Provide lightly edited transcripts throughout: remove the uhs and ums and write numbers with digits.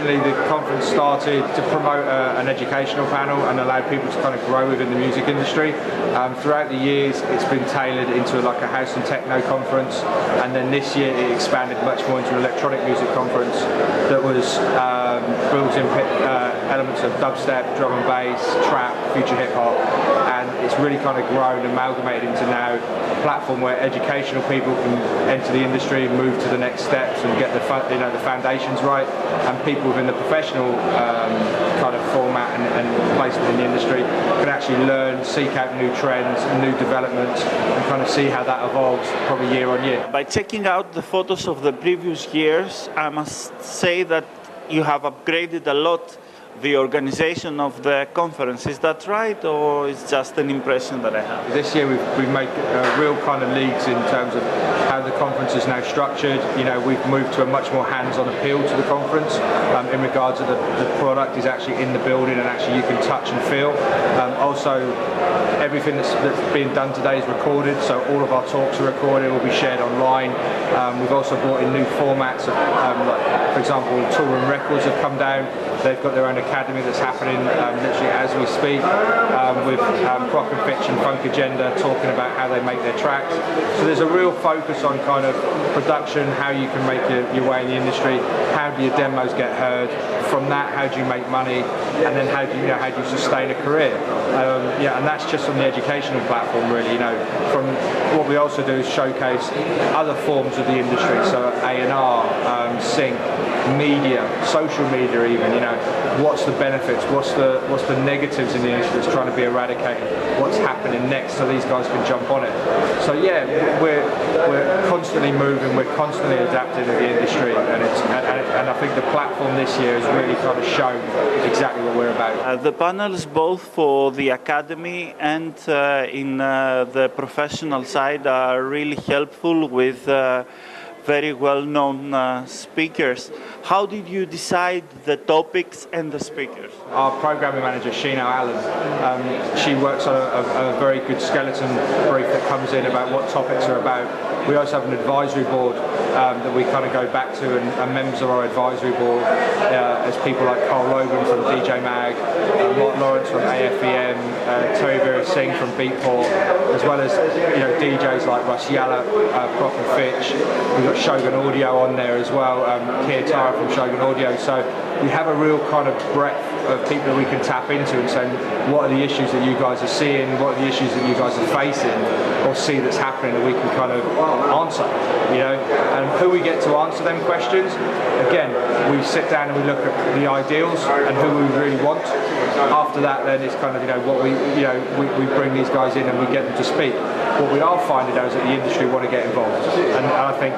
originally the conference started to promote an educational panel and allow people to kind of grow within the music industry. Throughout the years it's been tailored into like a house and techno conference, and then this year it expanded much more into an electronic music conference that was builds in elements of dubstep, drum and bass, trap, future hip hop, and it's really kind of grown, amalgamated into now a platform where educational people can enter the industry, move to the next steps and get the foundations right, and people within the professional kind of format and placement in the industry can actually learn, seek out new trends and new developments and kind of see how that evolves probably year on year. By checking out the photos of the previous years, I must say that you have upgraded a lot the organization of the conference. Is that right, or is just an impression that I have? This year we've made real kind of leads in terms of how the conference is now structured. You know, we've moved to a much more hands-on appeal to the conference in regards to the product is actually in the building and actually you can touch and feel. Also, everything that's being done today is recorded, so all of our talks are recorded, will be shared online. We've also brought in new formats, like, for example, Touring Records have come down. They've got their own academy that's happening literally as we speak, with Croc and Fitch and Funk Agenda talking about how they make their tracks. So there's a real focus on kind of production, how you can make your way in the industry, how do your demos get heard, from that how do you make money, and then how do you sustain a career. Yeah, and that's just on the educational platform really. You know, from what we also do is showcase other forms of the industry, so A&R, sync, media, social media even, you know, what's the benefits, what's the negatives in the industry that's trying to be eradicated, what's happening next so these guys can jump on it. So yeah, we're constantly moving, we're constantly adapting to the industry, and I think the platform this year has really kind of shown exactly what we're about. The panels both for the academy and in the professional side are really helpful with very well-known speakers. How did you decide the topics and the speakers? Our programming manager, Sheena Allen, she works on a very good skeleton brief that comes in about what topics are about. We also have an advisory board that we kind of go back to, and members of our advisory board as people like Carl Logan from DJ Mag, Mark Lawrence from AFEM, Terry Vera Singh from Beatport, as well as DJs like Russ Yalla, Croc and Fitch. We've got Shogun Audio on there as well, Keir Tara from Shogun Audio. So we have a real kind of breadth of people that we can tap into and say, what are the issues that you guys are seeing, what are the issues that you guys are facing or see that's happening that we can kind of answer, and who we get to answer them questions. Again, we sit down and we look at the ideals and who we really want. After that, then it's kind of what we bring these guys in and we get them to speak. What we are finding now is that the industry want to get involved, and I think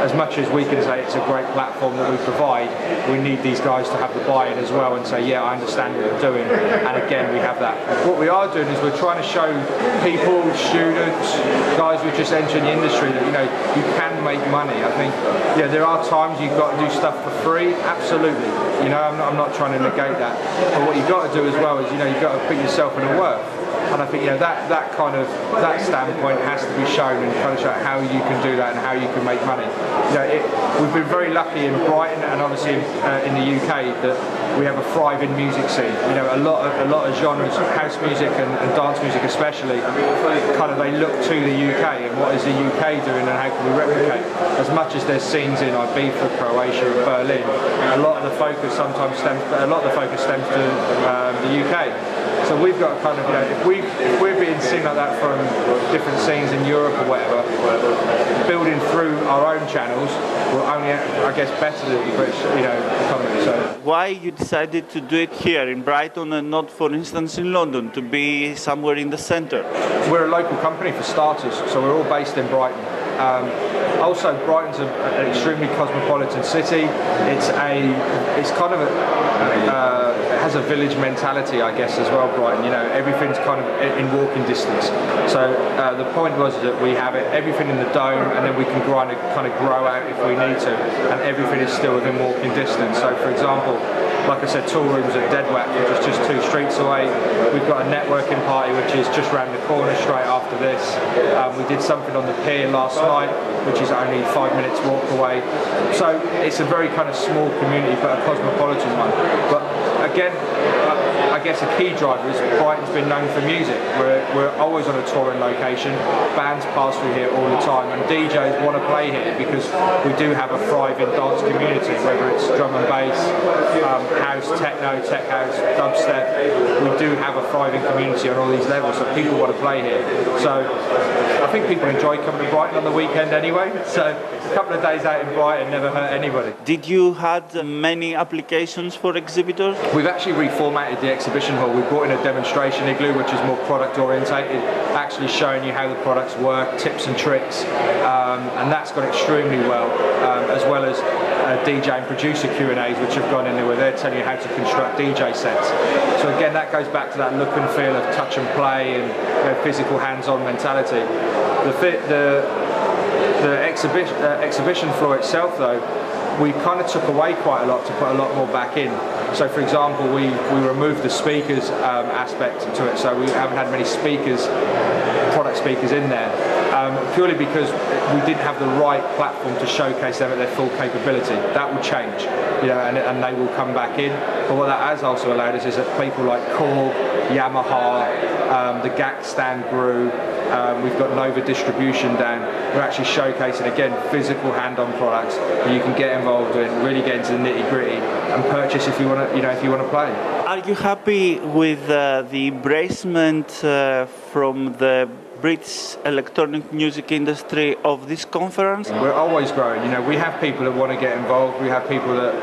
as much as we can say it's a great platform that we provide, we need these guys to have the buy-in as well and say, yeah, I understand what you're doing, and again we have that. What we are doing is we're trying to show people, students, guys who are just entering the industry that you can make money. I think there are times you've got to do stuff for free, absolutely. I'm not trying to negate that, but what you've got to do as well is you've got to put yourself in a worth. And I think that standpoint has to be shown and kind of show how you can do that and how you can make money. We've been very lucky in Brighton and obviously in the UK that we have a thriving music scene. A lot of genres, house music and dance music especially, they look to the UK and what is the UK doing and how can we replicate. As much as there's scenes in Ibiza, Croatia, and Berlin, a lot of the focus stems to the UK. So we've got kind of, if we're being seen like that from different scenes in Europe or whatever, building through our own channels will only, I guess, better the British, economy. So why you decided to do it here in Brighton and not, for instance, in London, to be somewhere in the centre? We're a local company for starters, so we're all based in Brighton. Also, Brighton's an extremely cosmopolitan city. It has a village mentality, I guess, as well. Brighton, everything's kind of in walking distance. So the point was that we have everything in the dome, and then we can kind of grow out if we need to, and everything is still within walking distance. So, for example, like I said, Tool Rooms at Deadwack, which is just 2 streets away. We've got a networking party which is just round the corner straight after this. We did something on the pier last night, which is only 5 minutes walk away. So it's a very kind of small community, but a cosmopolitan one. But again, I guess a key driver is Brighton's been known for music. We're always on a touring location. Bands pass through here all the time, and DJs want to play here because we do have a thriving dance community, whether it's drum and bass, house, techno, tech house, dubstep. We do have a thriving community on all these levels, so people want to play here. So I think people enjoy coming to Brighton on the weekend anyway, so a couple of days out in Brighton never hurt anybody. Did you had many applications for exhibitors? We've actually reformatted the exhibition hall. We brought in a demonstration igloo, which is more product orientated, actually showing you how the products work, tips and tricks, and that's gone extremely well as DJ and producer Q&As, which have gone in there where they're telling you how to construct DJ sets. So again, that goes back to that look and feel of touch and play and physical hands-on mentality. The exhibition floor itself, though, we kind of took away quite a lot to put a lot more back in. So for example, we removed the speakers aspect to it, so we haven't had many speakers, product speakers in there, purely because we didn't have the right platform to showcase them at their full capability. That will change, and they will come back in. But what that has also allowed us is that people like Korg, Yamaha, the GAC stand grew, we've got Nova distribution down. We're actually showcasing again physical hand-on products that you can get involved in, really get into the nitty-gritty and purchase if you want to, if you want to play. Are you happy with the embracement from the British electronic music industry of this conference? We're always growing. We have people that want to get involved. We have people that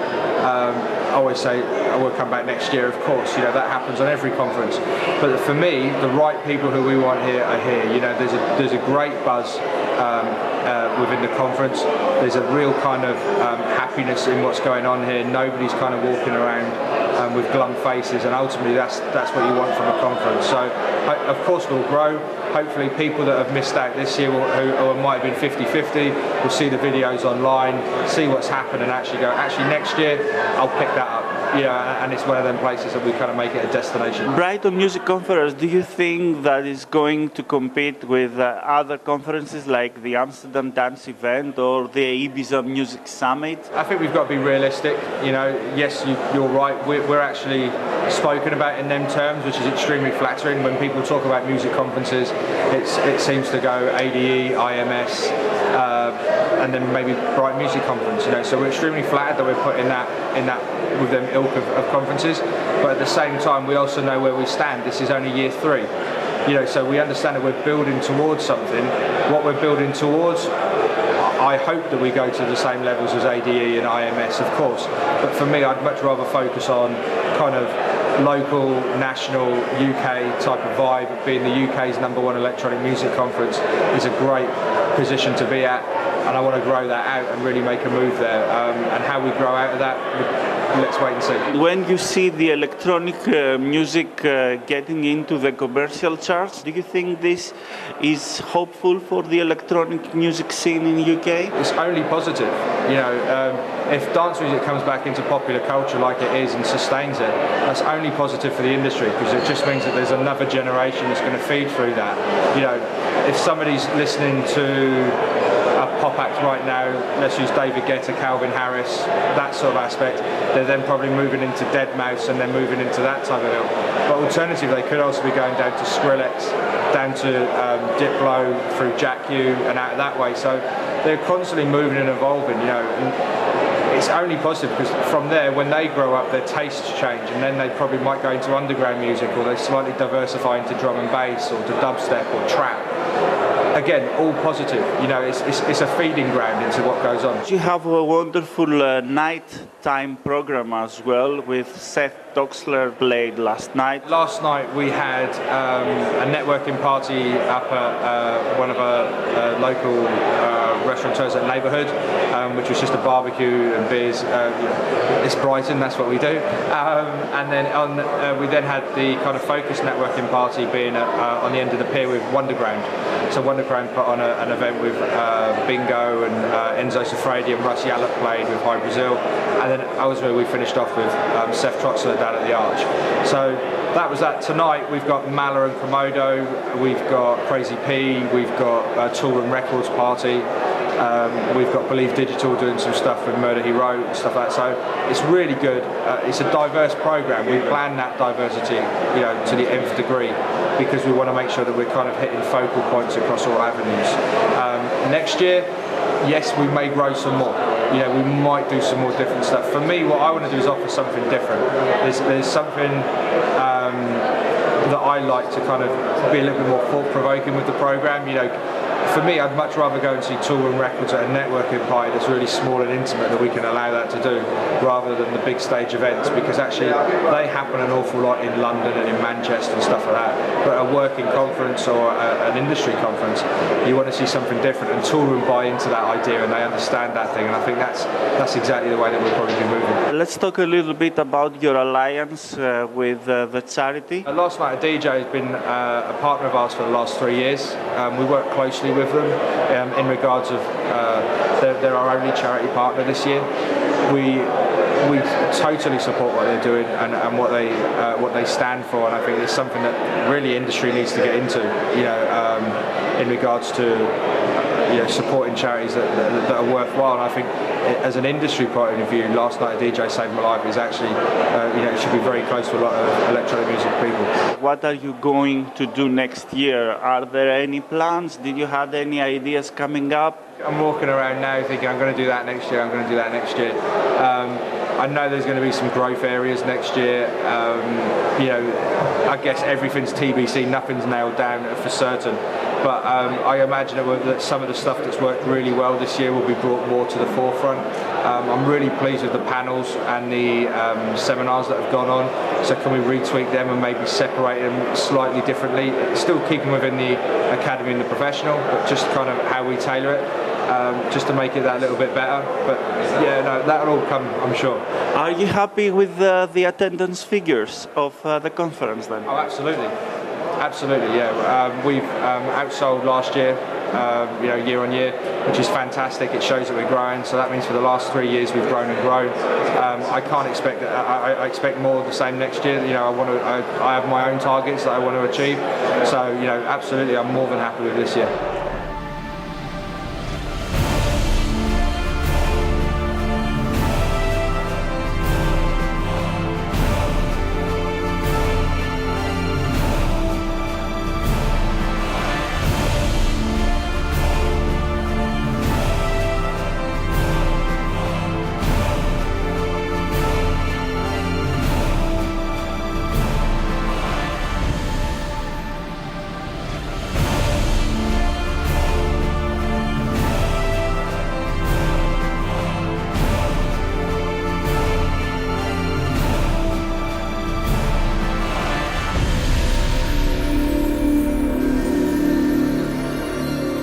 always say, "I will come back next year." Of course, that happens on every conference. But for me, the right people who we want here are here. There's a great buzz within the conference. There's a real kind of happiness in what's going on here. Nobody's kind of walking around with glum faces, and ultimately that's what you want from a conference. So of course we'll grow. Hopefully people that have missed out this year or might have been 50-50 will see the videos online, see what's happened, and actually go, next year I'll pick that up. And it's one of them places that we kind of make it a destination. Brighton Music Conference, do you think that is going to compete with other conferences like the Amsterdam Dance Event or the Ibiza Music Summit? I think we've got to be realistic. Yes, you're right. We're actually spoken about in them terms, which is extremely flattering. When people talk about music conferences, it seems to go ADE, IMS, and then maybe Brighton Music Conference. So we're extremely flattered that we're put in that with them ilk of conferences. But at the same time, we also know where we stand. This is only year 3. So we understand that we're building towards something. What we're building towards, I hope that we go to the same levels as ADE and IMS, of course. But for me, I'd much rather focus on kind of local, national, UK type of vibe. Being the UK's #1 electronic music conference is a great position to be at, and I want to grow that out and really make a move there. And how we grow out of that, let's wait and see. When you see the electronic music getting into the commercial charts, do you think this is hopeful for the electronic music scene in the UK? It's only positive. If dance music comes back into popular culture like it is and sustains it, that's only positive for the industry, because it just means that there's another generation that's going to feed through that. If somebody's listening to a pop act right now, let's use David Guetta, Calvin Harris, that sort of aspect, they're then probably moving into Deadmau5 and then moving into that type of ilk. But alternatively, they could also be going down to Skrillex, down to Diplo, through Jack U and out of that way. So they're constantly moving and evolving, and it's only positive, because from there, when they grow up, their tastes change, and then they probably might go into underground music, or they slightly diversify into drum and bass, or to dubstep or trap. Again, all positive. It's a feeding ground into what goes on. You have a wonderful night-time program as well, with Seth Doxler played last night. Last night we had a networking party up at one of our local restaurateurs at Neighbourhood, which was just a barbecue and beers. It's Brighton, that's what we do. And then we then had the kind of focus networking party being on the end of the pier with Wonderground. So Wonderground Underground put on an event with Bingo and Enzo Safredi and Russ Yallop played with High Brazil, and then ultimately we finished off with Seth Troxler down at the Arch. So that was that. Tonight we've got Mala and Komodo, we've got Crazy P, we've got Toolroom Records Party, we've got Believe Digital doing some stuff with Murder He Wrote and stuff like that. So it's really good. It's a diverse program. We plan that diversity, to the nth degree, because we want to make sure that we're kind of hitting focal points across all avenues. Next year, yes, we may grow some more. We might do some more different stuff. For me, what I want to do is offer something different. There's something that I like to kind of be a little bit more thought-provoking with the program. For me, I'd much rather go and see Toolroom Records at a networking party that's really small and intimate that we can allow that to do, rather than the big stage events, because actually they happen an awful lot in London and in Manchester and stuff like that. But a working conference or an industry conference, you want to see something different, and Toolroom buy into that idea and they understand that thing, and I think that's exactly the way that we'll probably be moving. Let's talk a little bit about your alliance with the charity. Last Night a DJ has been a partner of ours for the last 3 years. We work closely with them in regards of they're our only charity partner this year. We totally support what they're doing and what they stand for, and I think it's something that really industry needs to get into. In regards to supporting charities that are worthwhile. And I think as an industry point of view, Last Night a DJ Saved My Life is actually it should be very close to a lot of electronic music people. What are you going to do next year? Are there any plans? Did you have any ideas coming up? I'm walking around now thinking I'm going to do that next year, I'm going to do that next year. I know there's going to be some growth areas next year. I guess everything's TBC, nothing's nailed down for certain. But I imagine that some of the stuff that's worked really well this year will be brought more to the forefront. I'm really pleased with the panels and the seminars that have gone on. So can we retweak them and maybe separate them slightly differently? Still keeping within the academy and the professional, but just kind of how we tailor it. Just to make it that little bit better. But that'll all come, I'm sure. Are you happy with the attendance figures of the conference then? Oh, absolutely. Absolutely, yeah. We've outsold last year, year on year, which is fantastic. It shows that we're growing. So that means for the last 3 years we've grown and grown. I can't expect that. I expect more of the same next year. I have my own targets that I want to achieve. So absolutely, I'm more than happy with this year.